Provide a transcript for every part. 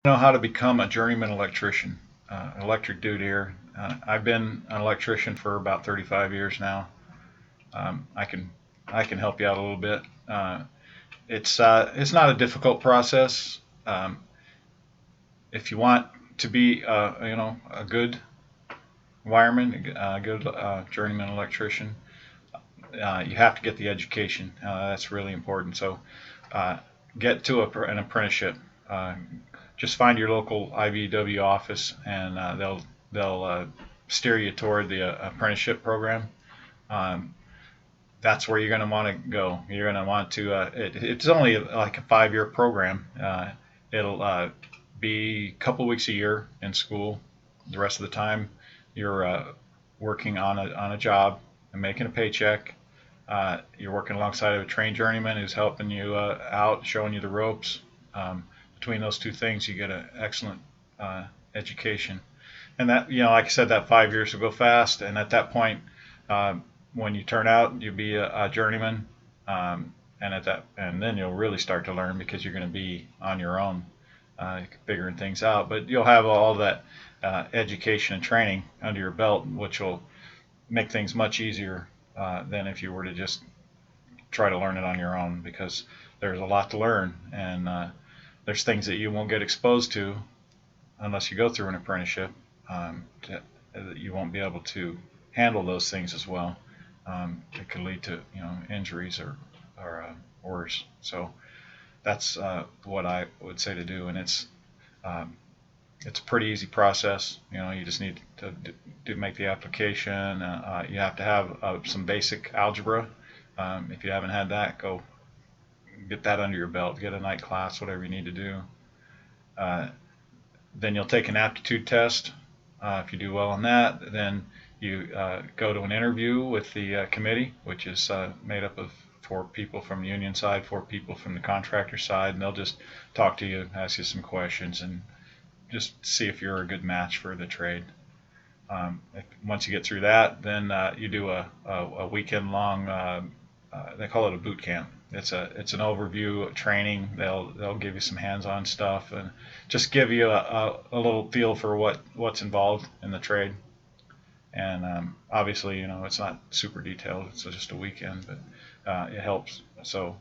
Know how to become a journeyman electrician, electric dude here. I've been an electrician for about 35 years now. I can help you out a little bit. It's not a difficult process. If you want to be a good wireman, a good journeyman electrician, you have to get the education. That's really important. So get to an apprenticeship. Uh, just find your local IBEW office, and they'll steer you toward the apprenticeship program. Um, that's where you're going to want to go. You're going to want to. It's only like a 5-year program. It'll be a couple weeks a year in school. The rest of the time, you're working on a job and making a paycheck. You're working alongside of a trained journeyman who's helping you out, showing you the ropes. Between those two things, you get an excellent education. And that, like I said, that 5 years will go fast. And at that point, uh, when you turn out, you'll be a journeyman. And then you'll really start to learn because you're going to be on your own, figuring things out. But you'll have all that education and training under your belt, which will make things much easier than if you were to just try to learn it on your own, because there's a lot to learn, and there's things that you won't get exposed to unless you go through an apprenticeship. You won't be able to handle those things as well. It could lead to injuries or worse. So that's what I would say to do, and um, it's a pretty easy process. You just need to make the application. You have to have some basic algebra. If you haven't had that, go get that under your belt. Get a night class, whatever you need to do. Uh, then you'll take an aptitude test. If you do well on that, then you go to an interview with the committee, which is made up of 4 people from the union side, 4 people from the contractor side, and they'll just talk to you, ask you some questions, and just see if you're a good match for the trade. Once you get through that, then you do a weekend long. They call it a boot camp. It's an overview training. They'll give you some hands-on stuff and just give you a little feel for what's involved in the trade. And obviously, it's not super detailed. It's just a weekend, but it helps. So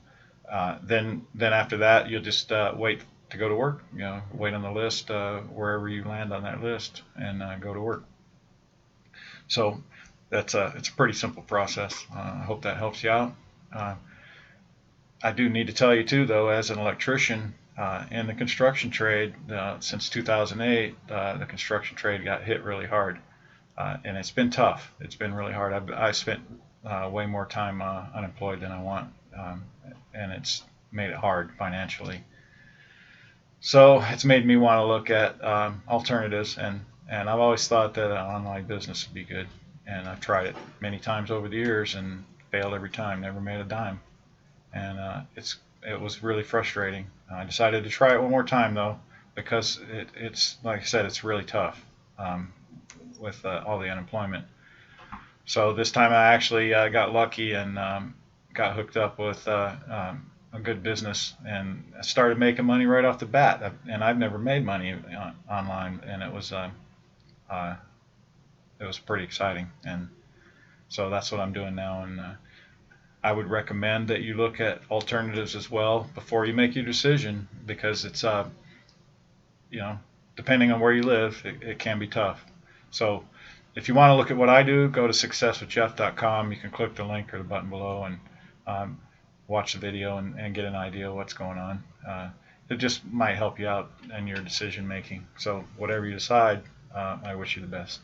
then after that, you'll just wait to go to work. Wait on the list wherever you land on that list, and go to work. So it's a pretty simple process. I hope that helps you out. Uh, I do need to tell you too, though, as an electrician in the construction trade, since 2008, the construction trade got hit really hard, and it's been tough. It's been really hard. I spent way more time unemployed than I want, and it's made it hard financially. So it's made me want to look at alternatives, and I've always thought that an online business would be good, and I've tried it many times over the years and failed every time, never made a dime, and it was really frustrating. I decided to try it one more time though, because it's like I said, it's really tough with all the unemployment. So this time I actually got lucky and got hooked up with a good business, and I started making money right off the bat. And I've never made money online, and uh, it was pretty exciting. And so that's what I'm doing now. And I would recommend that you look at alternatives as well before you make your decision, because it's you know depending on where you live, it can be tough. So if you want to look at what I do, go to successwithjeff.com. You can click the link or the button below and um, watch the video and get an idea of what's going on. It just might help you out in your decision making. So whatever you decide, I wish you the best.